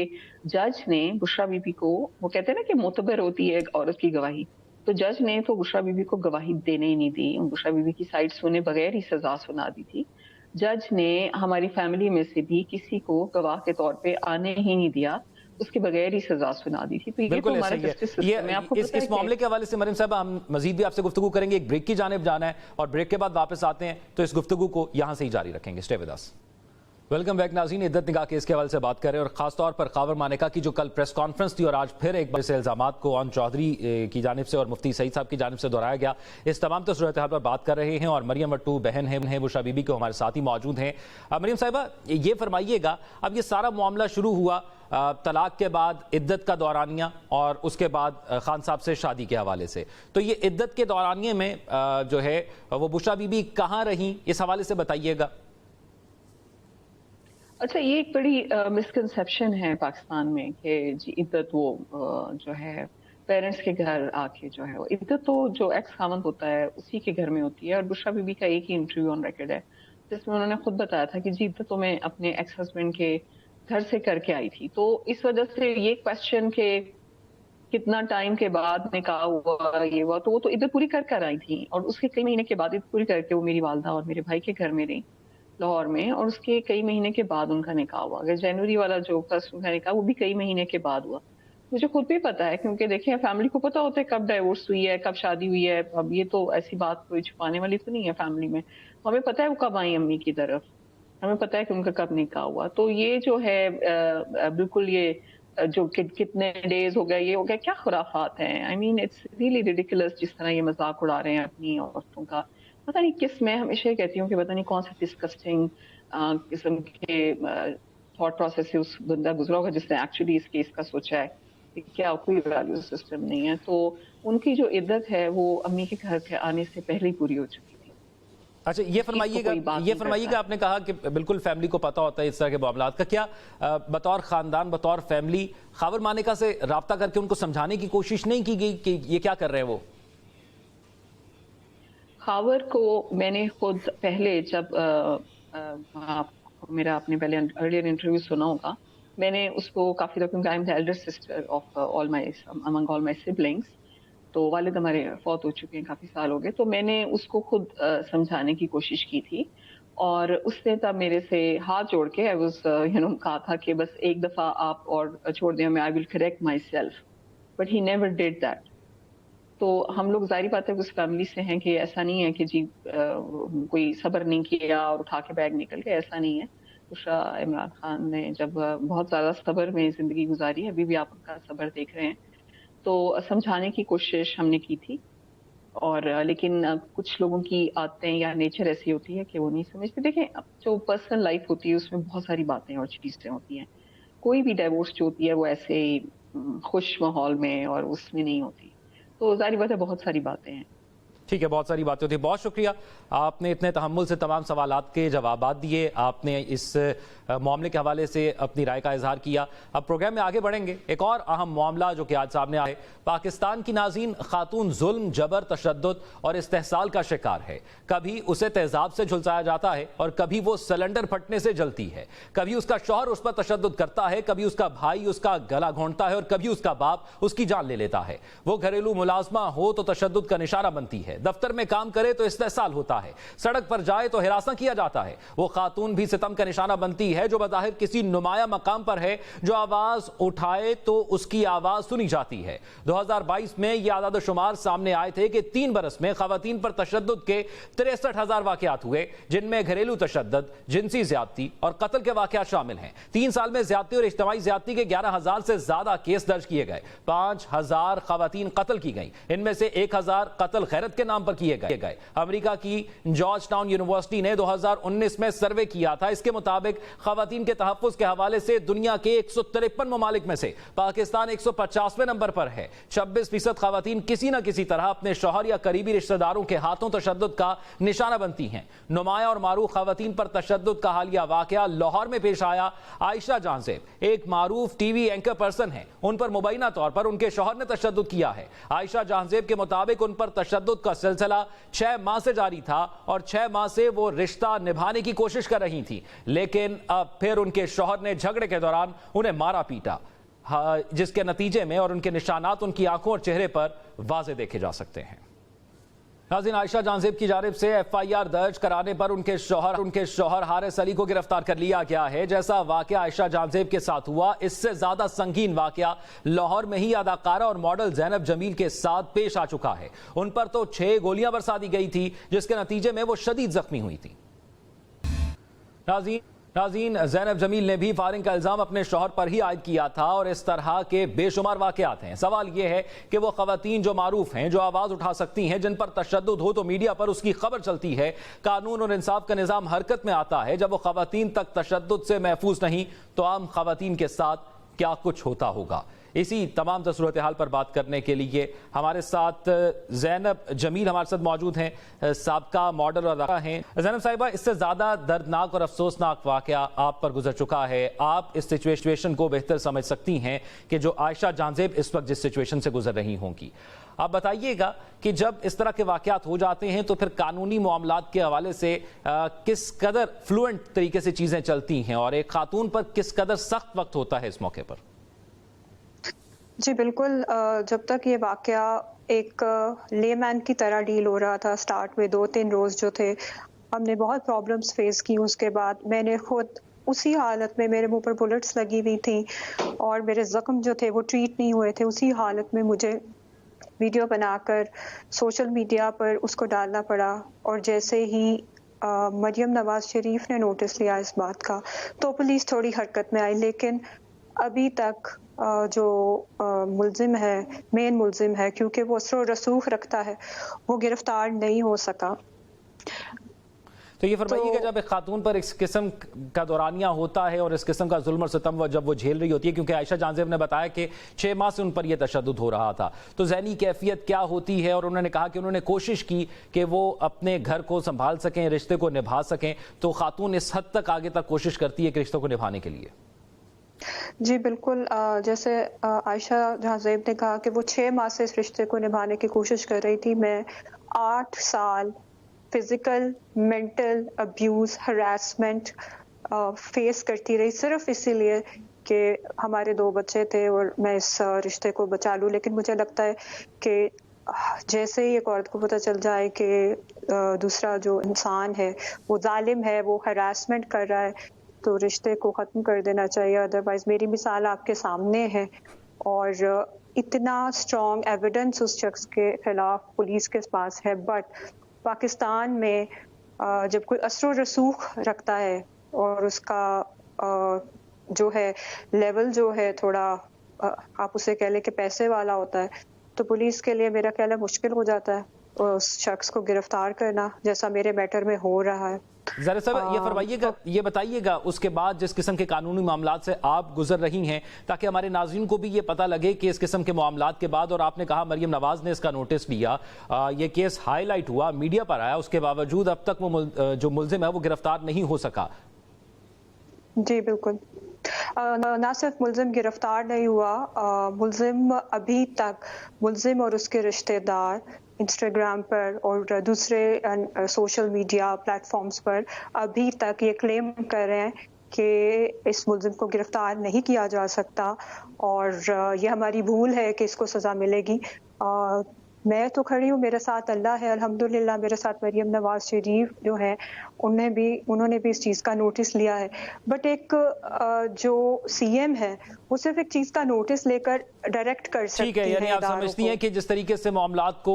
जज ने बुशरा बीबी को, वो कहते हैं ना कि मोतबर होती है एक औरत की गवाही, तो जज ने तो बुशरा बीबी को गवाही देने ही नहीं दी, बुशरा बीबी की साइड सुने बगैर ही सजा सुना दी थी। जज ने हमारी फैमिली में से भी किसी को गवाह के तौर पे आने ही नहीं दिया, उसके बगैर ही सजा सुना दी थी। तो ये तो बिल्कुल हमारा ऐसा ही है। जस्टिस सिस्टम है। आपको पता है इस मामले के हवाले से मरियम साहब हम मजीद भी आपसे गुफ्तगू करेंगे, एक ब्रेक की जानिब जाना है और ब्रेक के बाद वापस आते हैं, तो इस गुफ्तगू को यहां से ही जारी रखेंगे। Stay with us. Welcome back नाज़रीन, इद्दत निकाह केस के हवाले से बात कर रहे हैं और खासतौर पर खावर मानेका की जो कल प्रेस कॉन्फ्रेंस थी और आज फिर एक बार से इल्जामात को ऑन चौधरी की जानिब से और मुफ्ती सईद साहब की जानिब से दोहराया गया, इस तमाम तो सूरत हाल पर बात कर रहे हैं। और मरियम वट्टू बहन है बुशरा बीबी को हमारे साथ ही मौजूद हैं। मरियम साहिबा, ये फरमाइएगा, अब ये सारा मामला शुरू हुआ तलाक के बाद इद्दत का दौरानिया और उसके बाद खान साहब से शादी के हवाले से, तो ये इद्दत के दौरानिए में जो है वो बुशरा बीबी कहाँ रहीं, इस हवाले से बताइएगा। अच्छा, ये एक बड़ी मिसकंसेप्शन है पाकिस्तान में कि जी इद्दत वो जो है पेरेंट्स के घर आके जो है, इद्दत तो जो एक्स खामंद होता है उसी के घर में होती है। और बुशरा बीबी का एक ही इंटरव्यू ऑन रिकॉर्ड है जिसमें उन्होंने खुद बताया था कि जी इद्दत तो मैं अपने एक्स हस्बैंड के घर से करके आई थी। तो इस वजह से ये क्वेश्चन के कितना टाइम के बाद निकाह हुआ ये हुआ, तो वो तो इद्दत पूरी कर आई थी और उसके कई महीने के बाद इद्दत पूरी करके वो मेरी वालदा और मेरे भाई के घर में रही लाहौर में, और उसके कई महीने के बाद उनका निकाह हुआ। अगर जनवरी वाला जो फर्स्ट उनका निकाह वो भी कई महीने के बाद हुआ। मुझे खुद भी पता है, क्योंकि देखिए फैमिली को पता होता है कब डाइवोर्स हुई है, कब शादी हुई है। अब ये तो ऐसी बात कोई छुपाने वाली तो नहीं है फैमिली में, तो हमें पता है वो कब आई अम्मी की तरफ, हमें पता है कि उनका कब निकाह हुआ। तो ये जो है बिल्कुल ये जो कितने डेज हो गए, ये हो गया, क्या खुराफात हैं। I mean it's really ridiculous जिस तरह ये मजाक उड़ा रहे हैं अपनी औरतों का। पता नहीं किस, मैं हमेशा ये कहती हूँ कि पता नहीं कौन सा डिस्कस्टिंग किस्म के थॉट प्रोसेस से उस बंदा गुजरा होगा जिसने एक्चुअली इस केस का सोचा है कि क्या कोई वैल्यू सिस्टम नहीं है। तो उनकी जो इद्दत है वो अम्मी के घर के आने से पहले ही पूरी हो चुकी थी। अच्छा, ये फरमाइएगा, आपने कहा कि बिल्कुल फैमिली को पता होता है इस तरह के मामलात का, क्या बतौर खानदान बतौर फैमिली खावर मानेका से राब्ता करके उनको समझाने की कोशिश नहीं की गई कि ये क्या कर रहे हैं वो? खावर को मैंने खुद पहले जब आपने पहले अर्लियर इंटरव्यू सुना होगा, मैंने उसको काफी क्योंकि I am the Elder sister of all my among all my siblings, तो वालिद हमारे फौत हो चुके हैं, काफी साल हो गए। तो मैंने उसको खुद समझाने की कोशिश की थी और उसने तब मेरे से हाथ जोड़ के आई वाज कहा था कि बस एक दफा आप और छोड़ दें, मैं I will correct my self, but he never did that. तो हम लोग जाहिर बात है उस फैमिली से हैं कि ऐसा नहीं है कि जी कोई सब्र नहीं किया और उठा के बैग निकल गए, ऐसा नहीं है। बुशरा इमरान खान ने जब बहुत ज़्यादा सब्र में ज़िंदगी गुजारी है, अभी भी आप उनका सब्र देख रहे हैं। तो समझाने की कोशिश हमने की थी, और लेकिन कुछ लोगों की आदतें या नेचर ऐसी होती है कि वो नहीं समझते। देखें, जो पर्सनल लाइफ होती है उसमें बहुत सारी बातें और चीज़ें होती हैं। कोई भी डाइवोर्स जो होती है वो ऐसे खुश माहौल में और उसमें नहीं होती, तो जाहिर बात है बहुत सारी बातें हैं। ठीक है, बहुत सारी बातें होती है। बहुत शुक्रिया, आपने इतने तहम्मुल से तमाम सवालात के जवाबात दिए, आपने इस मामले के हवाले से अपनी राय का इजहार किया। अब प्रोग्राम में आगे बढ़ेंगे, एक और अहम मामला जो कि आज सामने आए। पाकिस्तान की नाज़रीन खातून जुल्म, जबर, तशद्दुद और इस्तेहसाल का शिकार है। कभी उसे तेजाब से झुलसाया जाता है और कभी वो सिलेंडर फटने से जलती है। कभी उसका शौहर उस पर तशद्दुद करता है, कभी उसका भाई उसका गला घोंटता है और कभी उसका बाप उसकी जान ले लेता है। वो घरेलू मुलाजमा हो तो तशद्दुद का निशाना बनती है, दफ्तर में काम करे तो इस्तेहसाल होता है, सड़क पर जाए तो हिरासा किया जाता है। वो खातून भी सितम का निशाना बनती है जो बज़ाहिर किसी नुमाया मकाम पर है, जो आवाज उठाए तो उसकी आवाज सुनी जाती है। 2022 में यह आदाद शुमार सामने आए थे कि 3 बरस में खवातीन पर तशद्दुद के 63,000 वाकयात हुए, जिनमें घरेलू तशद्दुद, जिनसी ज्यादती और कत्ल के वाकयात शामिल हैं। 3 साल में ज्यादती और इज्तिमाई ज्यादती के 11,000 से ज्यादा केस दर्ज किए गए। 5,000 खवातीन कत्ल की गई, इनमें से 1,000 कत्ल गैरत के نام پر کیے گئے۔ امریکہ کی جارج ٹاؤن یونیورسٹی نے 2019 میں سروے کیا تھا۔ اس کے مطابق خواتین کے تحفظ کے حوالے سے دنیا کے 153 ممالک میں سے پاکستان 150ویں نمبر پر ہے۔ 26% خواتین کسی نہ کسی طرح اپنے شوہر یا قریبی رشتہ داروں کے ہاتھوں تشدد کا نشانہ بنتی ہیں۔ نمایاں اور معروف خواتین پر تشدد کا حالیہ واقعہ لاہور میں پیش آیا۔ عائشہ جہاں زیب ایک معروف ٹی وی اینکر پرسن ہیں، ان پر مبینہ طور پر ان کے شوہر نے تشدد کیا ہے۔ عائشہ جہاں زیب کے مطابق ان پر تشدد کا سلسلہ 6 ماہ سے جاری تھا اور 6 ماہ سے وہ رشتہ نبھانے کی کوشش کر رہی تھی، لیکن اب پھر ان کے شوہر نے جھگڑے کے دوران انہیں مارا پیٹا، جس کے نتیجے میں اور ان کے نشانات ان کی آنکھوں اور چہرے پر واضح دیکھے جا سکتے ہیں۔ ناظرین، عائشہ جہاں زیب کی جانب سے FIR درج کرانے پر ان کے شوہر حارث علی کو گرفتار کر لیا گیا ہے۔ جیسا واقعہ عائشہ جہاں زیب کے ساتھ ہوا، اس سے زیادہ سنگین واقعہ لاہور میں ہی اداکارہ اور ماڈل زینب جمیل کے ساتھ پیش آ چکا ہے۔ ان پر تو 6 گولیاں برسا دی گئی تھی، جس کے نتیجے میں وہ شدید زخمی ہوئی تھی۔ ناظرین، زینب جمیل نے بھی فائرنگ کا الزام اپنے شوہر پر ہی عائد کیا تھا اور اس طرح کے بے شمار واقعات ہیں۔ سوال یہ ہے کہ وہ خواتین جو معروف ہیں، جو آواز اٹھا سکتی ہیں، جن پر تشدد ہو تو میڈیا پر اس کی خبر چلتی ہے، قانون اور انصاف کا نظام حرکت میں آتا ہے، جب وہ خواتین تک تشدد سے محفوظ نہیں تو عام خواتین کے ساتھ کیا کچھ ہوتا ہوگا؟ اسی تمام صورتحال پر بات کرنے کے لیے ہمارے ساتھ زینب جمیل ہمارے ساتھ موجود ہیں، سابقہ ماڈل اور اداکارہ ہیں۔ زینب صاحبہ، اس سے زیادہ دردناک اور افسوسناک واقعہ آپ پر گزر چکا ہے۔ آپ اس سچویشن کو بہتر سمجھ سکتی ہیں کہ جو عائشہ جہاں زیب اس وقت جس سچویشن سے گزر رہی ہوں گی۔ آپ بتائیے گا کہ جب اس طرح کے واقعات ہو جاتے ہیں تو پھر قانونی معاملات کے حوالے سے کس قدر فلوئنٹ طریقے سے چیزیں چلتی ہیں اور ایک خاتون پر کس قدر سخت وقت ہوتا ہے اس موقع پر؟ جی بالکل، جب تک یہ واقعہ ایک لے مین کی طرح ڈیل ہو رہا تھا، سٹارٹ میں 2-3 روز جو تھے ہم نے بہت پرابلمز فیس کی۔ اس کے بعد میں نے خود اسی حالت میں، میرے منہ پر بلٹس لگی ہوئی تھیں اور میرے زخم جو تھے وہ ٹریٹ نہیں ہوئے تھے، اسی حالت میں مجھے ویڈیو بنا کر سوشل میڈیا پر اس کو ڈالنا پڑا۔ اور جیسے ہی مریم نواز شریف نے نوٹس لیا اس بات کا تو پولیس تھوڑی حرکت میں آئی، لیکن ابھی تک جو ملزم ہے، مین ملزم ہے، کیونکہ وہ اثر و رسوخ رکھتا ہے، وہ گرفتار نہیں ہو سکا۔ تو یہ فرمائیے کہ جب ایک خاتون پر اس قسم کا دورانیہ ہوتا ہے اور اس قسم کا ظلم اور ستم جب وہ جھیل رہی ہوتی ہے، کیونکہ عائشہ جہاں زیب نے بتایا کہ 6 ماہ سے ان پر یہ تشدد ہو رہا تھا، تو ذہنی کیفیت کیا ہوتی ہے؟ اور انہوں نے کہا کہ انہوں نے کوشش کی کہ وہ اپنے گھر کو سنبھال سکیں، رشتے کو نبھا سکیں، تو خاتون اس حد تک آگے تک کوشش کرتی ہے کہ رشتوں کو نبھانے کے لیے؟ جی بالکل، جیسے عائشہ جہاں زیب نے کہا کہ وہ 6 ماہ سے اس رشتے کو نبھانے کی کوشش کر رہی تھی، میں 8 سال physical, mental abuse, harassment face کرتی رہی، صرف اسی لیے کہ ہمارے 2 بچے تھے اور میں اس رشتے کو بچا لوں۔ لیکن مجھے لگتا ہے کہ جیسے ہی ایک عورت کو پتہ چل جائے کہ دوسرا جو انسان ہے وہ ظالم ہے، وہ ہراسمنٹ کر رہا ہے، تو رشتے کو ختم کر دینا چاہیے۔ ادروائز میری مثال آپ کے سامنے ہے اور اتنا اسٹرانگ ایویڈنس اس شخص کے خلاف پولیس کے پاس ہے، بٹ پاکستان میں جب کوئی اثر و رسوخ رکھتا ہے اور اس کا جو ہے لیول جو ہے تھوڑا آپ اسے کہہ لیں کہ پیسے والا ہوتا ہے، تو پولیس کے لیے میرا خیال ہے مشکل ہو جاتا ہے اس شخص کو گرفتار کرنا، جیسا میرے میٹر میں ہو رہا ہے۔ ذرا صاحب یہ فرمائیے گا، یہ بتائیے گا اس کے بعد جس قسم کے قانونی معاملات سے آپ گزر رہی ہیں، تاکہ ہمارے ناظرین کو بھی یہ پتہ لگے کہ اس قسم کے معاملات کے بعد، اور آپ نے کہا مریم نواز نے اس کا نوٹس لیا، یہ کیس ہائی لائٹ ہوا، میڈیا پر آیا، اس کے باوجود اب تک وہ جو ملزم ہے وہ گرفتار نہیں ہو سکا۔ جی بالکل، نہ صرف ملزم گرفتار نہیں ہوا، ملزم ابھی تک، ملزم اور اس کے رشتہ دار انسٹاگرام پر اور دوسرے سوشل میڈیا پلیٹ فارمز پر ابھی تک یہ کلیم کر رہے ہیں کہ اس ملزم کو گرفتار نہیں کیا جا سکتا اور یہ ہماری بھول ہے کہ اس کو سزا ملے گی۔ میں تو کھڑی ہوں، میرے ساتھ اللہ ہے الحمدللہ، میرے ساتھ مریم نواز شریف جو ہیں انہوں نے بھی اس چیز کا نوٹس لیا ہے، بٹ ایک جو سی ایم ہے وہ صرف ایک چیز کا نوٹس لے کر ڈائریکٹ کر سکتی ہے۔ ٹھیک ہے، یعنی آپ سمجھتی ہیں کہ جس طریقے سے معاملات کو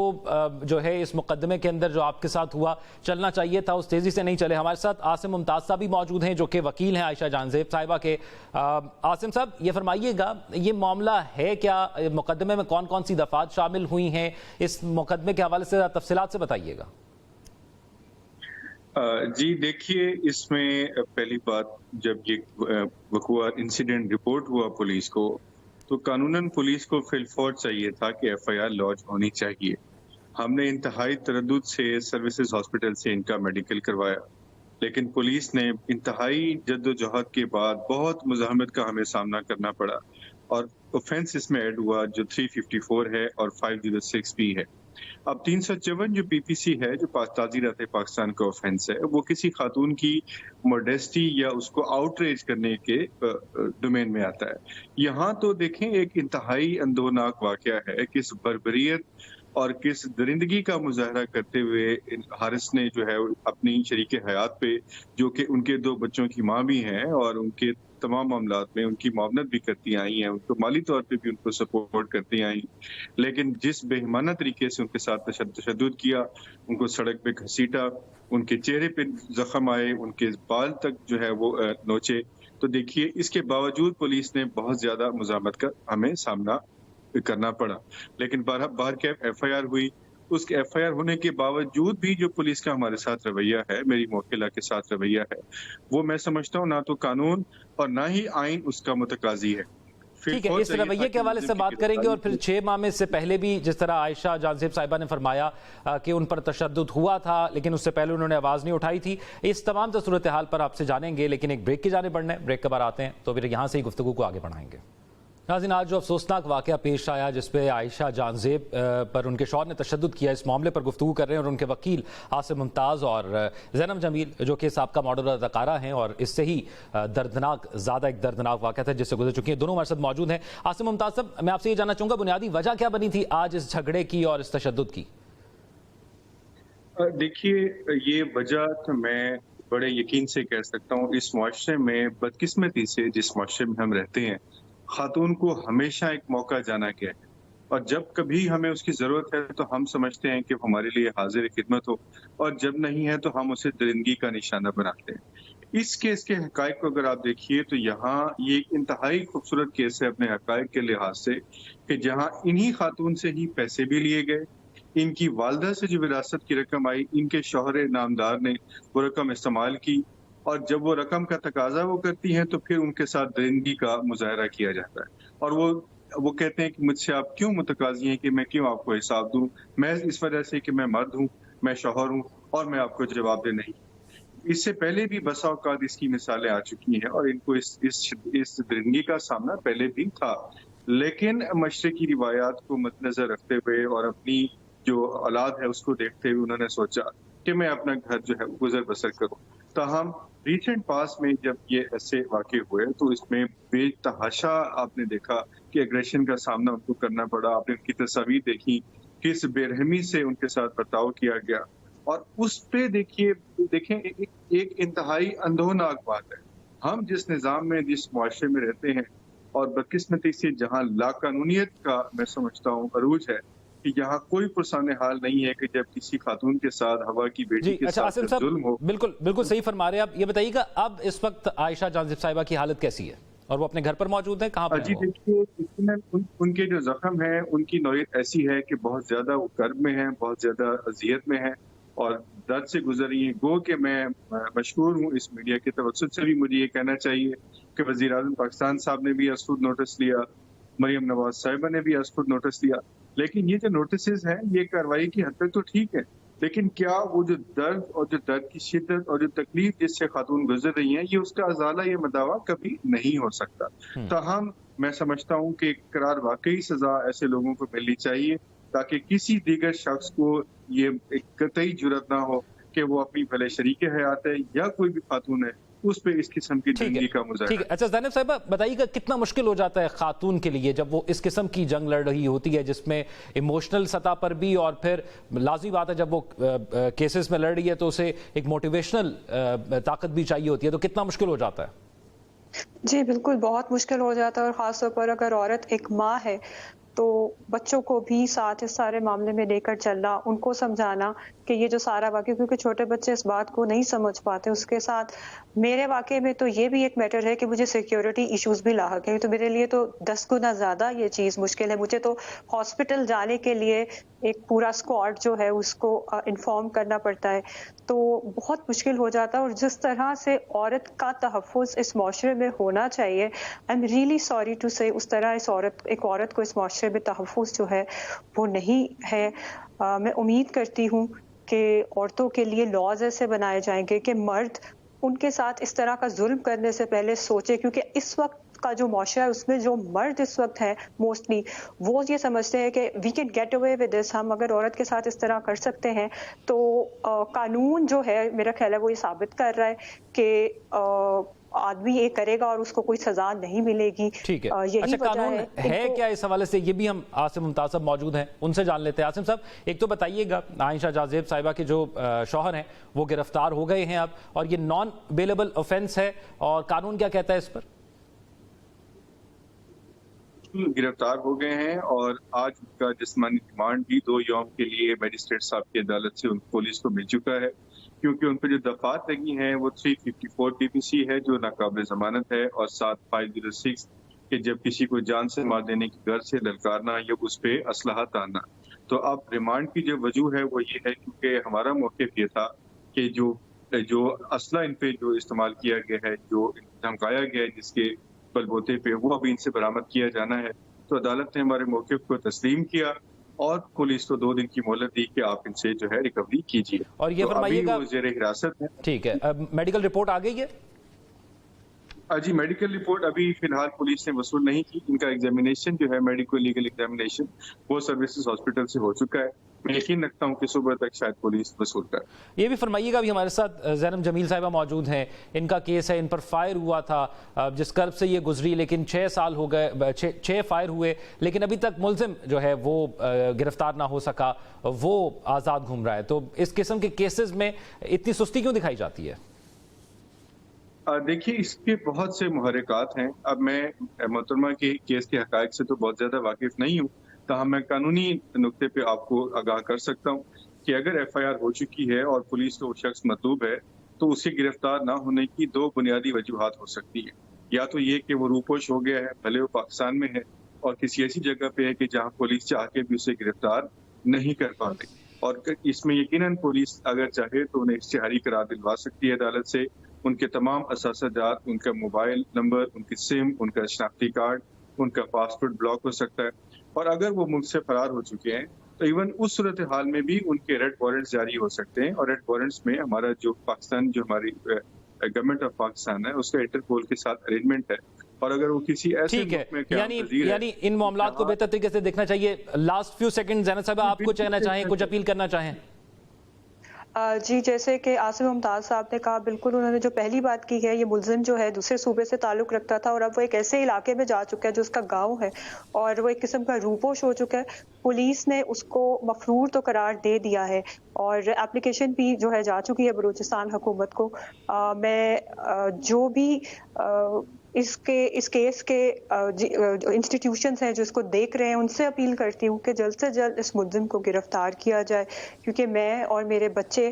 جو ہے اس مقدمے کے اندر جو آپ کے ساتھ ہوا چلنا چاہیے تھا، اس تیزی سے نہیں چلے۔ ہمارے ساتھ عاصم ممتاز صاحب بھی موجود ہیں جو کہ وکیل ہیں عائشہ جہاں زیب صاحبہ کے۔ عاصم صاحب یہ فرمائیے گا، یہ معاملہ ہے کیا؟ مقدمے میں کون کون سی دفعات شامل ہوئی ہیں؟ इस मुकदमे के हवाले से तफसीलात से बताइएगा। जी देखिए, इसमें पहली बात, जब ये वक़ुआ इंसिडेंट रिपोर्ट हुआ पुलिस को, तो कानूनन पुलिस को फिलफौर चाहिए था कि एफआईआर लॉन्च होनी चाहिए। हमने इंतहाई तरद्दुद से सर्विसेज हॉस्पिटल से इनका मेडिकल करवाया, लेकिन पुलिस ने इंतहाई जद्दोजहद के बाद बहुत मुज़ाहमत का हमें सामना करना पड़ा और ऑफेंस इसमें ऐड हुआ जो 354 है और 506 भी है। अब 354 जो पीपीसी है, जो ताज़ीरात पाकिस्तान का ऑफेंस है, वो किसी खातून की मोडेस्टी या उसको आउटरेज करने के डोमेन में आता है। यहाँ तो देखें, एक इंतहाई अंदोनाक वाक़या है, किस बर्बरियत और किस दरिंदगी का मुजाहरा करते हुए हारिस ने जो है अपनी शरीके हयात पे, जो कि उनके 2 बच्चों की माँ भी हैं और उनके तमाम मामलात में उनकी मुआवनत भी करती आई हैं, उनको माली तौर पे भी उनको सपोर्ट करती आई, लेकिन जिस बेईमाना तरीके से उनके साथ तशद्दुद किया, उनको सड़क पे घसीटा, उनके चेहरे पे जख्म आए, उनके बाल तक जो है वो नोचे, तो देखिए इसके बावजूद पुलिस ने बहुत ज्यादा मुज़ाहमत का हमें सामना करना पड़ा। लेकिन बाहर के एफआईआर हुई, उस एफआईआर होने के बावजूद भी जो पुलिस का हमारे साथ रवैया है, मेरी मोहकिला के साथ रवैया है, वो मैं समझता हूँ ना तो कानून और ना ही आइन उसका मुतकाजी है। ठीक है, इस रवैये के हवाले से बात करेंगे। और फिर 6 माह में से पहले भी जिस तरह आयशा जानज़ेब साहिबा ने फरमाया कि उन पर तशद्दुद हुआ था, लेकिन उससे पहले उन्होंने आवाज़ नहीं उठाई थी, इस तमाम सूरत हाल पर आपसे जानेंगे, लेकिन एक ब्रेक की जाने बढ़ना है। ब्रेक के बाद आते हैं तो फिर यहाँ से ही गुफ्तगू को आगे बढ़ाएंगे। नाज़रीन, आज जो अफसोसनाक वाक़या पेश आया जिसपे आयशा जानज़ेब पर उनके शौहर ने तशद्दुद किया, इस मामले पर गुफ्तगू कर रहे हैं और उनके वकील आसिम मुमताज़ और ज़ैनब जमील जो कि साबका मॉडल अदाकारा हैं और इससे ही ज़्यादा एक दर्दनाक वाक़या था जिससे गुजर चुकी हैं, दोनों हमारे साथ मौजूद हैं। आसिम मुमताज़ साहब, मैं आपसे ये जानना चाहूँगा, बुनियादी वजह क्या बनी थी आज इस झगड़े की और इस तशद्दुद की? देखिए, ये वजह तो मैं बड़े यकीन से कह सकता हूँ, इस मुआशरे में बदकिस्मती से जिस मुआशरे में हम रहते हैं, खातून को हमेशा एक मौका जाना गया है और जब कभी हमें उसकी जरूरत है तो हम समझते हैं कि हमारे लिए हाजिर खिदमत हो, और जब नहीं है तो हम उसे दरिंदगी का निशाना बनाते हैं। इस केस के हकायक को अगर आप देखिए तो यहाँ ये एक इंतहाई खूबसूरत केस है अपने हकायक के लिहाज से, कि जहाँ इन्हीं खातून से ही पैसे भी लिए गए, इनकी वालदा से जो विरासत की रकम आई, इनके शौहर नामदार ने वो रकम इस्तेमाल की, और जब वो रकम का तकाजा वो करती हैं तो फिर उनके साथ दरिंदगी का मुजाहरा किया जाता है। और वो कहते हैं कि मुझसे आप क्यों मुतकाजी हैं कि मैं क्यों आपको हिसाब दूं, मैं इस वजह से कि मैं मर्द हूं, मैं शौहर हूं और मैं आपको जवाब दे नहीं। इससे पहले भी बसा औकात इसकी मिसालें आ चुकी हैं और इनको इस दरिंदगी का सामना पहले भी था, लेकिन मशरकी रिवायात को मद्देनजर रखते हुए और अपनी जो औलाद है उसको देखते हुए उन्होंने सोचा कि मैं अपना घर जो है गुजर बसर करूं। ताहम रिसेंट पास में जब ये ऐसे वाक़े हुए तो इसमें बेतहाशा आपने देखा कि एग्रेशन का सामना उनको करना पड़ा। आपने उनकी तस्वीर देखी, किस बेरहमी से उनके साथ बर्ताव किया गया, और उस पे देखें एक इंतहाई अंधोनाक बात है। हम जिस निज़ाम में, जिस मुआशरे में रहते हैं और बदकिस्मती से जहाँ लाकानूनियत का मैं समझता हूँ अरूज है, कि यहाँ कोई पुरसाने हाल नहीं है कि जब किसी खातून के साथ, हवा की बेटी के साथ जुल्म हो। बिल्कुल सही फरमा रहे हैं आप। ये बताइएगा, अब इस वक्त आयशा जानज़ेब साहिबा की हालत कैसी है और वो अपने घर पर मौजूद है, कहाँ पर? जी देखिए, उनके जो जख्म है उनकी नौयत ऐसी है कि बहुत ज्यादा वो कर्ब में है, बहुत ज्यादा अजियत में है और दर्द से गुजर रही है। गो कि मैं मशहूर हूँ इस मीडिया के तवज्जुह से भी मुझे ये कहना चाहिए कि वज़ीर आज़म पाकिस्तान साहब ने भी असखुद नोटिस लिया, मरियम नवाज साहिबा ने भी असखुद नोटिस लिया, लेकिन ये जो नोटिस हैं ये कार्रवाई की हद तक तो ठीक है, लेकिन क्या वो जो दर्द और जो दर्द की शिद्दत और जो तकलीफ जिससे खातून गुजर रही हैं, ये उसका अजाला, ये मदावा कभी नहीं हो सकता। ताहम मैं समझता हूँ कि करार वाकई सजा ऐसे लोगों को मिलनी चाहिए ताकि किसी दीगर शख्स को ये एक कतई जुर्रत ना हो कि वो अपनी भले शरीके हयात है या कोई भी खातून है उस पे इस किस्म की जंगी का मुजाहरा। ठीक है, अच्छा ज़ैनब साहिबा बताइएगा, कितना मुश्किल हो जाता है खातून के लिए जब वो इस किस्म की जंग लड़ रही होती है जिसमें इमोशनल सतह पर भी, और फिर लाज़मी बात है जब वो केसेस में लड़ रही है तो उसे एक मोटिवेशनल ताकत भी चाहिए होती है, तो कितना मुश्किल हो जाता है? जी बिल्कुल, बहुत मुश्किल हो जाता है, और ख़ास तौर पर अगर औरत एक माँ है تو بچوں کو بھی ساتھ اس سارے معاملے میں لے کر چلنا، ان کو سمجھانا کہ یہ جو سارا واقعہ، کیونکہ چھوٹے بچے اس بات کو نہیں سمجھ پاتے، اس کے ساتھ میرے واقعے میں تو یہ بھی ایک میٹر ہے کہ مجھے سیکیورٹی ایشوز بھی لاحق ہیں، تو میرے لیے تو 10 گنا زیادہ یہ چیز مشکل ہے. مجھے تو ہاسپٹل جانے کے لیے ایک پورا اسکواڈ جو ہے اس کو انفارم کرنا پڑتا ہے، تو بہت مشکل ہو جاتا ہے. اور جس طرح سے عورت کا تحفظ اس معاشرے میں ہونا چاہیے، I am really sorry to say, اس طرح ایک عورت کو اس معاشرے میں تحفظ جو ہے وہ نہیں ہے. میں امید کرتی ہوں کہ عورتوں کے لیے لاز ایسے بنائے جائیں گے کہ مرد ان کے ساتھ اس طرح کا ظلم کرنے سے پہلے سوچے، کیونکہ اس وقت کا جو معاشرہ ہے اس میں جو مرد اس وقت ہے موسٹلی وہ یہ سمجھتے ہیں کہ we can get away with this, ہم اگر عورت کے ساتھ اس طرح کر سکتے ہیں تو قانون جو ہے میرا خیال ہے وہ یہ ثابت کر رہا ہے کہ آدمی یہ کرے گا اور اس کو کوئی سزا نہیں ملے گی. ٹھیک ہے. یہی اچھا، وجہ قانون ہے کیا اس حوالے سے؟ یہ بھی ہم عاصم ممتاز صاحب موجود ہیں، ان سے جان لیتے ہیں. عاصم صاحب، ایک تو بتائیے گا، عائشہ جازیب صاحبہ کے جو شوہر ہیں وہ گرفتار ہو گئے ہیں اب، اور یہ نان بیلیبل آفینس ہے، اور قانون کیا کہتا ہے اس پر؟ گرفتار ہو گئے ہیں، اور آج ان کا جسمانی ریمانڈ بھی 2 یوم کے لیے میجسٹریٹ صاحب کی عدالت سے پولیس کو مل چکا ہے، کیونکہ ان پہ جو دفعات لگی ہیں وہ 354 PPC ہے جو ناقابل ضمانت ہے، اور 7506 کہ جب کسی کو جان سے مار دینے کی غرض سے للکارنا یا اس پہ اسلحہ تاننا. تو اب ریمانڈ کی جو وجہ ہے وہ یہ ہے کیونکہ ہمارا موقف یہ تھا کہ جو اسلحہ ان پہ جو استعمال کیا گیا ہے، جو دھمکایا گیا ہے جس کے بل بوتے پہ، وہ ابھی ان سے برآمد کیا جانا ہے. تو عدالت نے ہمارے موقف کو تسلیم کیا اور پولیس کو 2 دن کی مہلت دی کہ آپ ان سے جو ہے ریکوری کیجیے. اور یہ فرمائیے گا، وہ زیر حراست ہے. ٹھیک ہے، میڈیکل رپورٹ آ گئی ہے؟ جی، میڈیکل رپورٹ ابھی فی الحال پولیس نے وصول نہیں کی. ان کا ایگزامینیشن جو ہے میڈیکل لیگل ایگزامینیشن وہ سروسز ہاسپٹل سے ہو چکا ہے. میں یقین رکھتا ہوں کہ صبح تک شاید پولیس وصول کر. یہ بھی فرمائیے گا، ابھی ہمارے ساتھ زینب جمیل صاحبہ موجود ہیں، ان کا کیس ہے، ان پر فائر ہوا تھا جس کرب سے یہ گزری، لیکن 6 سال ہو گئے، 6 فائر ہوئے، لیکن ابھی تک ملزم جو ہے وہ گرفتار نہ ہو سکا، وہ آزاد گھوم رہا ہے. تو اس قسم کے کیسز میں اتنی سستی کیوں دکھائی جاتی ہے؟ دیکھیے، اس کے بہت سے محرکات ہیں. اب میں محترمہ کے کیس کے حقائق سے تو بہت زیادہ واقف نہیں ہوں، تاہم میں قانونی نقطے پہ آپ کو آگاہ کر سکتا ہوں کہ اگر FIR ہو چکی ہے اور پولیس کو وہ شخص مطلوب ہے تو اسے گرفتار نہ ہونے کی 2 بنیادی وجوہات ہو سکتی ہیں. یا تو یہ کہ وہ روپوش ہو گیا ہے، بھلے وہ پاکستان میں ہے اور کسی ایسی جگہ پہ ہے کہ جہاں پولیس چاہ کے بھی اسے گرفتار نہیں کر پا رہی، اور اس میں یقیناً پولیس اگر چاہے تو انہیں اشتہاری قرار دلوا سکتی ہے عدالت سے. ان کے تمام اثاثہ جات، ان کا موبائل نمبر، ان کی سم، ان کا شناختی کارڈ، ان کا پاسپورٹ بلاک ہو سکتا ہے. اور اگر وہ ملک سے فرار ہو چکے ہیں تو ایون اس صورتحال میں بھی ان کے ریڈ وارنٹس جاری ہو سکتے ہیں. اور ریڈ وارنٹس میں ہمارا جو پاکستان، جو ہماری گورنمنٹ آف پاکستان ہے، اس کا انٹرپول کے ساتھ ارینجمنٹ ہے. اور اگر وہ کسی ایسے ٹھیک ہے، یعنی ان معاملات کو بہتر طریقے سے دیکھنا چاہیے. لاسٹ فیو سیکنڈ زینب صاحبہ، آپ کچھ کہنا چاہیں، کچھ اپیل کرنا چاہیں؟ جی، جیسے کہ عاصم ممتاز صاحب نے کہا، بالکل انہوں نے جو پہلی بات کی ہے، یہ ملزم جو ہے دوسرے صوبے سے تعلق رکھتا تھا اور اب وہ ایک ایسے علاقے میں جا چکا ہے جو اس کا گاؤں ہے اور وہ ایک قسم کا روپوش ہو چکا ہے. پولیس نے اس کو مفرور تو قرار دے دیا ہے اور اپلیکیشن بھی جو ہے جا چکی ہے بلوچستان حکومت کو. میں جو بھی اس کیس کے انسٹیٹیوشنز ہیں جو اس کو دیکھ رہے ہیں ان سے اپیل کرتی ہوں کہ جلد سے جلد اس ملزم کو گرفتار کیا جائے، کیونکہ میں اور میرے بچے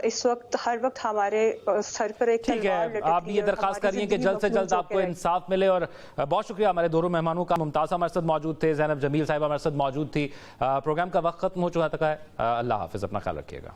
اس وقت ہر وقت ہمارے سر پر ایک تلوار لٹکی ہے. آپ بھی یہ درخواست کر رہی ہیں کہ جلد سے جلد آپ کو انصاف ملے. اور بہت شکریہ ہمارے دونوں مہمانوں کا. ممتاز ہمارے ساتھ موجود تھے، زینب جمیل صاحبہ ہمارے ساتھ موجود تھی. پروگرام کا وقت ختم ہو چکا ہے. اللہ حافظ، اپنا خیال رکھیے گا.